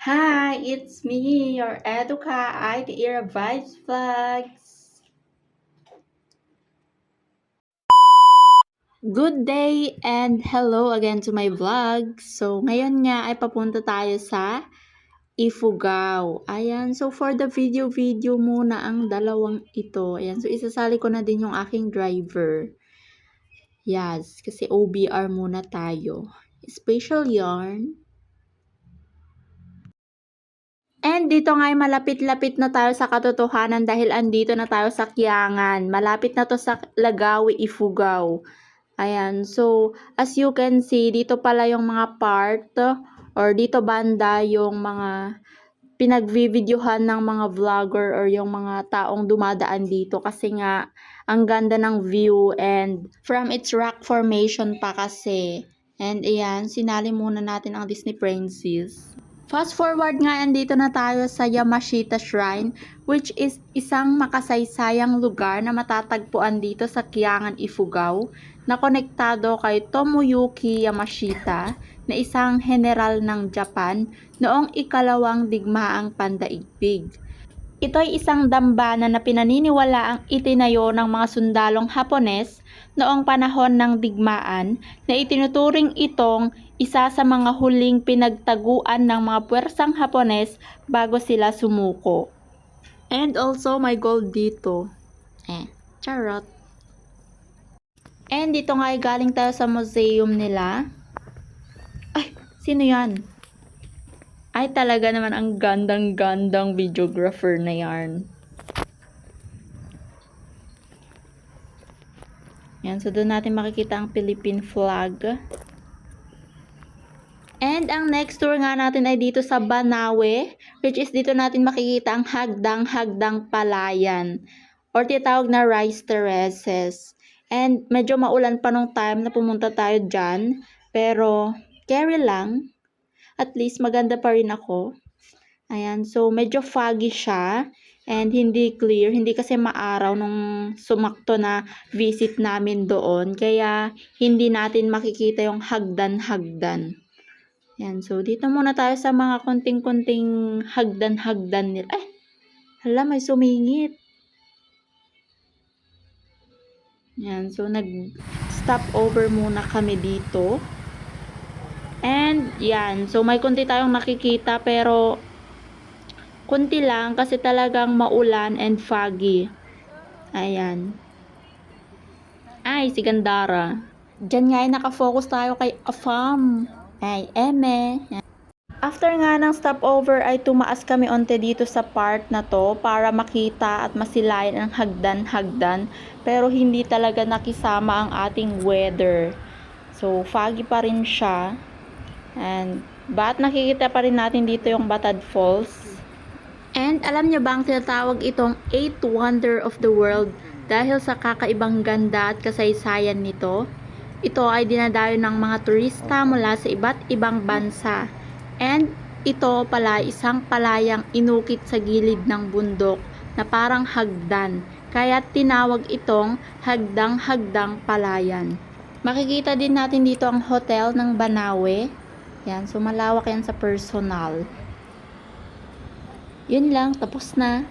Hi, it's me, your Educa IT Era Vibes Vlogs. Good day and hello again to my vlog. So, ngayon nga ay papunta tayo sa Ifugao. Ayan, so for the video muna ang dalawang ito. Ayan, so isasali ko na din yung aking driver. Yes, kasi OBR muna tayo. Special yarn. And dito nga ay malapit-lapit na tayo sa katotohanan dahil andito na tayo sa Kiangan. Malapit na to sa Lagawi, Ifugao. Ayan, so as you can see, dito pala yung mga part or dito banda yung mga pinagvideohan ng mga vlogger or yung mga taong dumadaan dito kasi nga ang ganda ng view and from its rock formation pa kasi. And ayan, sinali muna natin ang Disney Princess. Fast forward nga, andito na tayo sa Yamashita Shrine, which is isang makasaysayang lugar na matatagpuan dito sa Kiangan, Ifugao, na konektado kay Tomoyuki Yamashita, na isang general ng Japan noong ikalawang digmaang pandaigdig. Ito ay isang dambana na pinaniniwala ang itinayo ng mga sundalong Hapones noong panahon ng digmaan na itinuturing itong isa sa mga huling pinagtaguan ng mga puwersang Hapones bago sila sumuko. And also may gold dito. Charot. And dito nga ay galing tayo sa museum nila. Ay, sino yan? Ay, talaga naman ang gandang-gandang videographer na yarn. Yan, so doon natin makikita ang Philippine flag. And ang next tour nga natin ay dito sa Banawe, which is dito natin makikita ang Hagdang-Hagdang Palayan or tinatawag na rice terraces. And medyo maulan pa nung time na pumunta tayo dyan, pero carry lang. At least maganda pa rin ako. Ayan, so medyo foggy siya and hindi clear. Hindi kasi maaraw nung sumakto na visit namin doon. Kaya hindi natin makikita yung hagdan-hagdan. Ayan, so dito muna tayo sa mga konting-konting hagdan-hagdan nila. Hala, may sumingit. Ayan, so nag-stop over muna kami dito. And yan, so may konti tayong nakikita pero konti lang kasi talagang maulan and foggy. Ayan. Ay, si Gandara. Diyan nga ay nakafocus tayo kay Afam. Ay, Eme. After nga ng stopover ay tumaas kami onte dito sa part na to para makita at masilayan ang hagdan-hagdan pero hindi talaga nakisama ang ating weather. So, foggy pa rin siya. And, but nakikita pa rin natin dito yung Batad Falls. And alam nyo ba ang tinatawag itong 8th Wonder of the World dahil sa kakaibang ganda at kasaysayan nito? Ito ay dinadayo ng mga turista mula sa iba't ibang bansa. And ito pala isang palayang inukit sa gilid ng bundok na parang hagdan. Kaya tinawag itong Hagdang-Hagdang Palayan. Makikita din natin dito ang hotel ng Banawe. Yan, so malawak yan sa personal. Yun lang, tapos na.